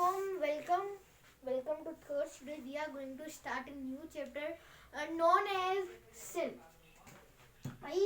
welcome to third. Today we are going to start a new chapter known as cell. भाई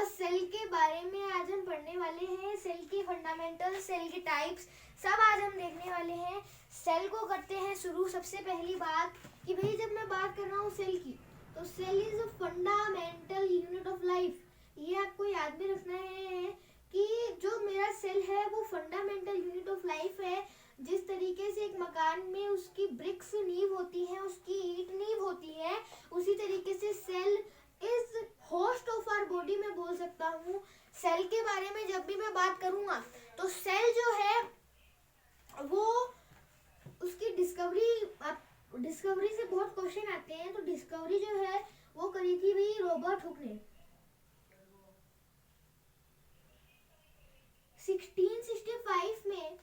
cell के बारे में आज हम पढ़ने वाले हैं. सेल के फंडामेंटल, सेल के टाइप्स सब आज हम देखने वाले हैं. सेल को करते हैं शुरू. सबसे पहली बात कि भाई जब मैं बात कर रहा हूँ सेल की, तो cell is a fundamental unit of life. ये आपको याद में रखना है कि जो मेरा सेल है वो फंडामेंटल यूनिट ऑफ लाइफ है. जिस तरीके से एक मकान में उसकी ब्रिक्स नींव होती हैं, उसकी ईंट नींव होती है, उसी तरीके से cell is host of our body में बोल सकता हूँ. सेल के बारे में जब भी मैं बात करूँगा तो सेल जो है वो उसकी डिस्कवरी से बहुत क्वेश्चन आते हैं. तो डिस्कवरी जो है वो करी थी भाई रॉबर्ट हुक ने 1665 में.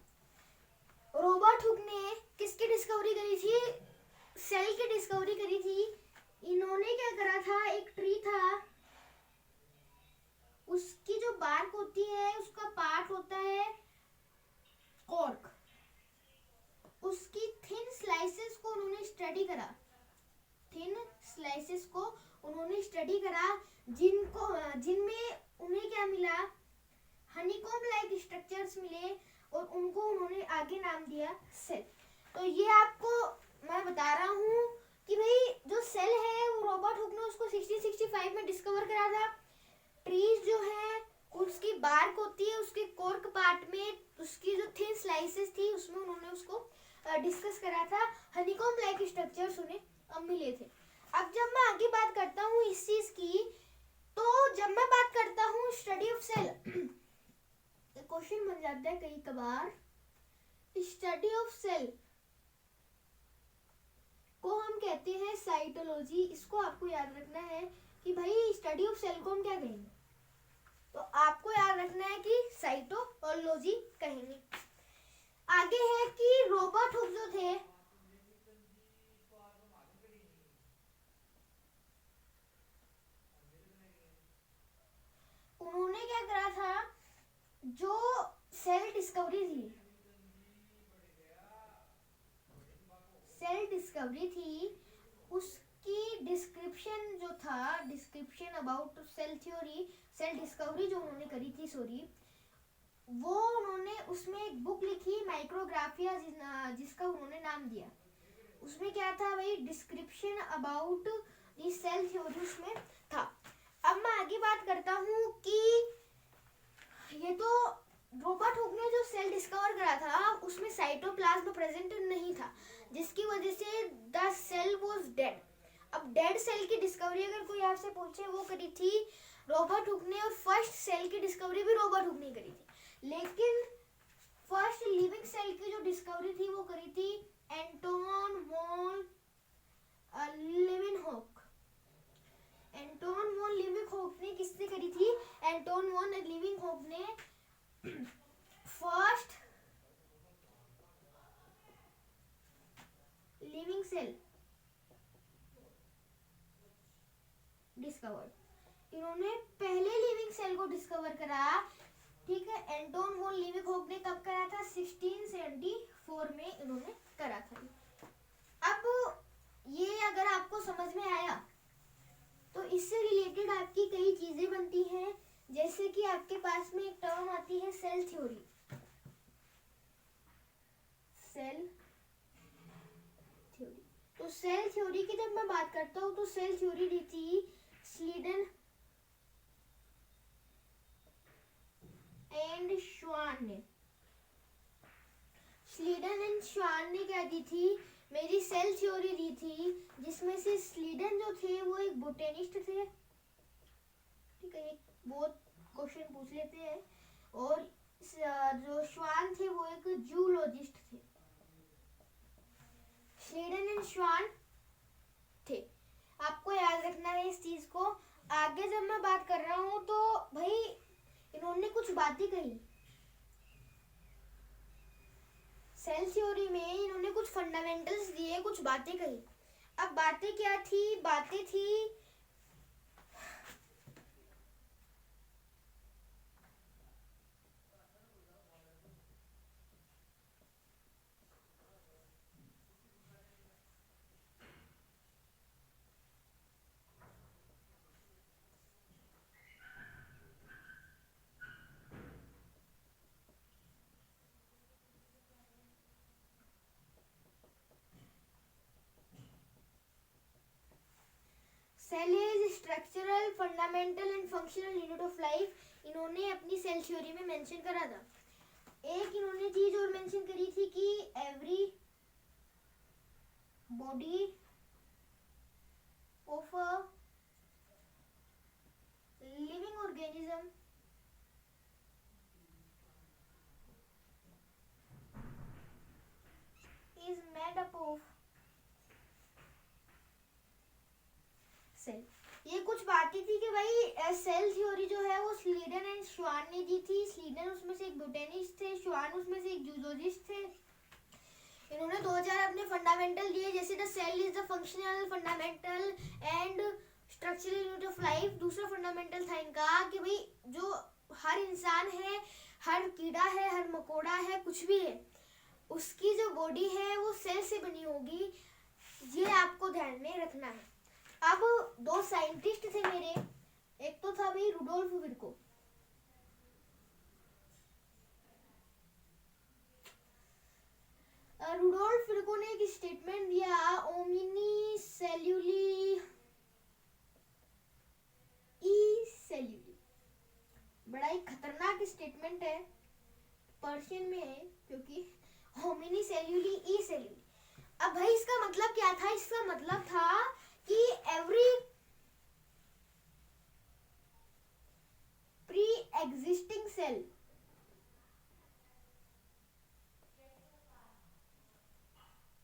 रॉबर्ट हुक ने किसकी डिस्कवरी करी थी? सेल की डिस्कवरी करी थी. इन्होंने क्या करा था, एक ट्री था, उसकी जो बार्क होती है उसका पार्ट होता है कॉर्क. उसकी थिन स्लाइसेस को उन्होंने स्टडी करा. थिन स्लाइसेस को उन्होंने स्टडी करा जिनमें उन्हें क्या मिला, हनीकॉम्ब लाइक स्ट्रक्चर्स मिले और उनको उन्होंने आगे नाम दिया सेल. तो ये आपको मैं बता रहा हूँ कि भाई जो सेल है वो रॉबर्ट हुक ने उसको 1665 में डिस्कवर करा था. ट्रीज जो है उसकी बार्क होती है, उसके कॉर्क पार्ट में उसकी जो थिन स्लाइसेस थी उसमें उन्होंने उसको डिस्कस करा था. हनीकॉम्ब लाइक स्ट्रक्चर्स उन्हें मिले थे. अब जब मैं आगे बात करता हूँ इस चीज की, तो जब मैं बात करता हूँ स्टडी ऑफ सेल, क्वेश्चन बन जाता है कई कबार. स्टडी ऑफ सेल को हम कहते हैं साइटोलॉजी. इसको आपको याद रखना है कि भाई स्टडी ऑफ सेल को हम क्या कहेंगे, तो आपको याद रखना है कि साइटोलॉजी कहेंगे. आगे है कि रॉबर्ट हुक जो थे उन्होंने क्या करा था, जो सेल डिस्कवरी थी उसकी डिस्क्रिप्शन जो था, description about cell theory, cell discovery जो उन्होंने करी थी वो उन्होंने उसमें एक बुक लिखी माइक्रोग्राफिया जिसका उन्होंने नाम दिया. उसमें क्या था भाई, description about the cell theory उसमें था. अब मैं आगे बात करता हूँ कि ये तो रॉबर्ट हुक ने जो सेल डिस्कवर करा था उसमें साइटोप्लाज्म प्रेजेंट नहीं था, जिसकी वजह से द सेल वाज डेड. अब डेड सेल की डिस्कवरी अगर कोई आपसे पूछे वो करी थी रॉबर्ट हुक ने, और फर्स्ट सेल की डिस्कवरी भी रॉबर्ट हुक ने करी थी. लेकिन फर्स्ट लिविंग सेल की जो डिस्कवरी थी वो करी थी Anton von Leeuwenhoek. Anton von Leeuwenhoek ने किससे करी थी? एंटोन वॉन लीवेनहॉक ने फर्स्ट लिविंग सेल डिस्कवर. इन्होंने पहले लिविंग सेल को डिस्कवर करा, ठीक है. एंटोन वॉन लीवेनहॉक ने कब करा था? 1674 में इन्होंने करा था. अब ये अगर आपको समझ में आया तो इससे रिलेटेड आपकी कई चीजें बनती हैं, जैसे कि आपके पास में एक टर्म आती है सेल थ्योरी. सेल थ्योरी, तो सेल थ्योरी की जब मैं बात करता हूँ तो सेल थ्योरी दी थी स्लीडन एंड श्वान ने. स्लीडन एंड श्वान ने क्या दी थी, मेरी सेल थ्योरी दी थी, जिसमें से स्लीडन जो थे वो एक बोटेनिस्ट थे, ठीक है, बहुत क्वेश्चन पूछ लेते हैं, और जो श्वान थे वो एक जूलॉजिस्ट थे. स्लीडन एंड श्वान थे, आपको याद रखना है इस चीज को. आगे जब मैं बात कर रहा हूँ तो भाई इन्होंने कुछ बातें कही सेल थ्योरी में, इन्होंने कुछ फंडामेंटल्स दिए, कुछ बातें कही. अब बातें क्या थी? बातें थी cell is structural, fundamental and functional unit of life, इन्होंने अपनी सेल थ्योरी में मेंशन करा था। एक इन्होंने चीज और मेंशन करी थी कि every body of a living organism is made up of cell. ये कुछ बातें थी कि भाई सेल थ्योरी जो है वो स्लीडन एंड श्वान ने दी थी। स्लीडन उसमें से एक बोटेनिस्ट थे, श्वान उसमें से एक जूलॉजिस्ट थे। इन्होंने 2000 अपने फंडामेंटल दिए, जैसे the cell is the functional, fundamental and structural unit of life. दूसरा फंडामेंटल था इनका कि भाई जो हर इंसान है, हर कीड़ा है, हर मकोड़ा है, कुछ भी है, उसकी जो बॉडी है वो सेल से बनी होगी। ये आपको ध्यान में रखना है। अब दो साइंटिस्ट थे मेरे, एक तो था भाई रुडोल्फ विर्को। रुडोल्फ विर्को ने एक स्टेटमेंट दिया, ओमिनी सेल्यूली ई सेल्यूली। बड़ा ही खतरनाक स्टेटमेंट है, पर्शियन में है क्योंकि होमिनी सेल्यूली ई सेल्यूली। अब भाई इसका मतलब क्या था? इसका मतलब था कि every pre existing cell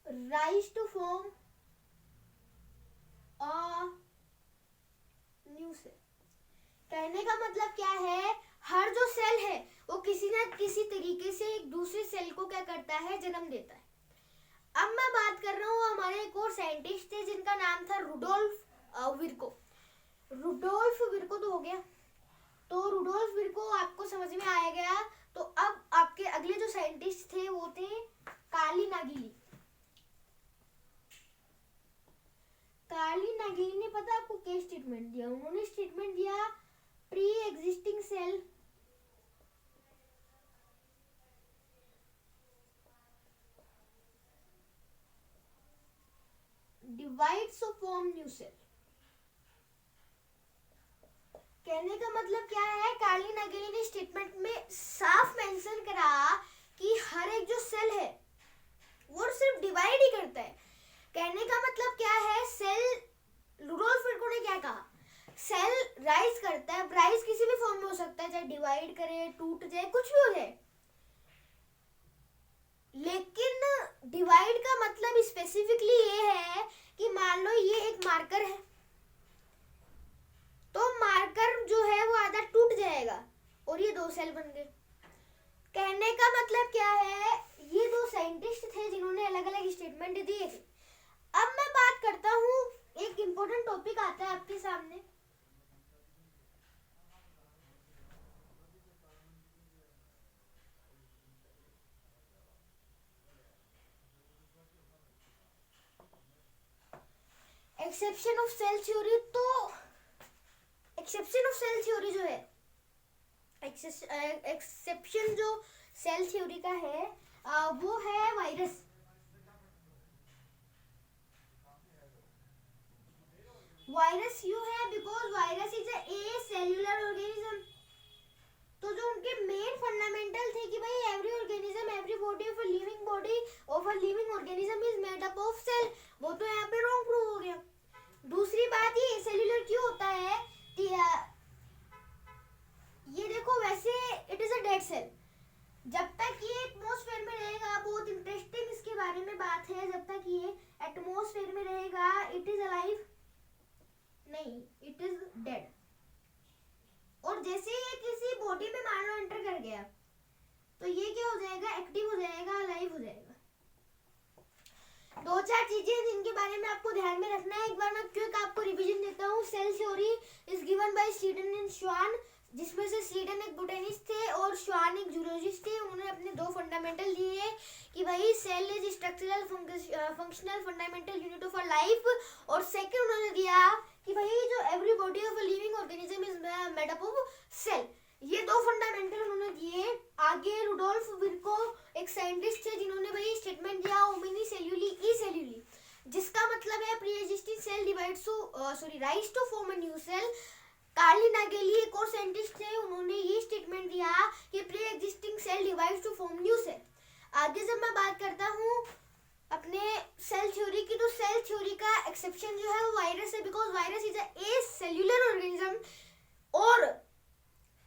rise to form a new cell. कहने का मतलब क्या है? हर जो सेल है वो किसी न किसी तरीके से एक दूसरे सेल को क्या करता है? जन्म देता है। अब मैं बात कर रहा हूँ, हमारे एक और साइंटिस्ट थे जिनका नाम था रुडोल्फ विर्को। रुडोल्फ विर्को तो हो गया, तो रुडोल्फ विर्को आपको समझ में आया गया। तो अब आपके अगले जो साइंटिस्ट थे वो थे कार्ली नागिली। कार्ली नागिली ने पता आपको क्या स्टेटमेंट दिया? उन्होंने स्टेटमेंट दिया pre existing cell divides to form new cell. कहने का मतलब क्या है? कार्ली नागिली ने स्टेटमेंट में साफ मेंशन करा कि हर एक जो सेल है वो सिर्फ डिवाइड ही करता है। कहने का मतलब क्या है? सेल, रुडोल्फ विर्को ने क्या कहा? सेल राइज करता है, राइज किसी भी फॉर्म में हो सकता है, चाहे डिवाइड करे, टूट जाए, कुछ भी हो जाए, लेकिन डिवाइड का मतलब स्पेसिफिकली ये है कि मान लो ये एक मार्कर है, तो मार्कर जो है वो आधा टूट जाएगा और ये दो सेल बन गए। कहने का मतलब क्या है? ये दो साइंटिस्ट थे जिन्होंने अलग अलग स्टेटमेंट दिए थे। अब मैं बात करता हूँ, एक इम्पोर्टेंट टॉपिक आता है आपके सामने, एक्सेप्शन ऑफ सेल थ्योरी। तो एक्सेप्शन ऑफ सेल थ्योरी जो है, एक्सेप्शन जो सेल थ्योरी का है वो है वायरस। वायरस क्यों है? Because virus is a cellular organism. तो जो उनके मेन फंडामेंटल थे कि भाई every organism, every body of a living body of a living organism is made up of cell, वो तो यहाँ पे रॉन्ग प्रूव हो गया। दूसरी बात, ये सेल्यूलर क्यों होता है? ये देखो, वैसे it is a dead cell. जब तक ये एटमॉस्फेयर में रहेगा, बहुत इंटरेस्टिंग इसके बारे में बात है, जब तक ये एटमॉस्फेयर में रहेगा इट इज अलाइव नहीं, इट इज डेड। और जैसे ये किसी बॉडी में मान लो एंटर कर गया तो ये क्या हो जाएगा? एक्टिव हो जाएगा, अलाइव हो जाएगा। दो चार चीजें जिनके बारे में आपको ध्यान में रखना है। एक बार मैं क्विक आपको रिवीजन देता हूँ। Cell theory is given by Schleiden and Schwann, जिसमें से स्लीडन एक बोटेनिस्ट थे और श्वान एक जूलॉजिस्ट थे। उन्होंने अपने दो फंडामेंटल दिए कि भाई cell is structural, functional, fundamental unit of a life. और सेकंड उन्होंने दिया कि भाई जो every body of a living organism is made up of cell. ये दो फंडामेंटल उन्होंने दिए। आगे रुडोल्फ विर्को एक साइंटिस्ट थे जिन्होंने भाई स्टेटमेंट दिया ओमिनी सेल्यूली ई सेल्यूली। जिसका मतलब है pre existing cell divides to rise to form a new cell. Carl Nageli एक और साइंटिस्ट थे, उन्होंने ये स्टेटमेंट दिया कि pre existing cell divides to form new cell. आगे जब मैं बात करता हूँ अपने सेल थ्योरी की, तो सेल थ्योरी का एक्सेप्शन जो है वो वायरस है, because virus is a cellular organism, और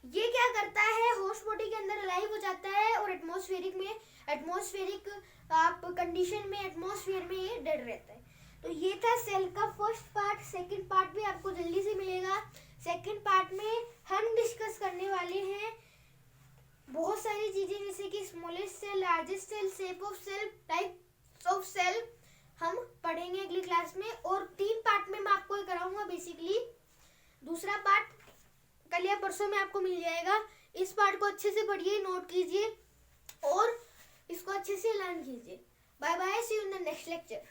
ये क्या करता है, होस्ट बॉडी के अंदर अलाइव हो जाता है और एटमॉस्फेरिक आप कंडीशन में एटमॉस्फेयर में ये डेड रहता है। तो ये था सेल का फर्स्ट पार्ट। सेकंड पार्ट भी आपको जल्दी से मिलेगा। सेकंड पार्ट में हम डिस्कस करने वाले हैं बहुत सारी चीजें, जैसे कि smallest cell, largest cell, shape of cell, types of cell हम पढ़ेंगे अगली क्लास में। और 3 पार्ट में मैं आपको कराऊंगा बेसिकली। दूसरा पार्ट कल या परसों में आपको मिल जाएगा। इस पार्ट को अच्छे से पढ़िए, नोट कीजिए और इसको अच्छे से लर्न कीजिए। Bye bye, see you in the next lecture.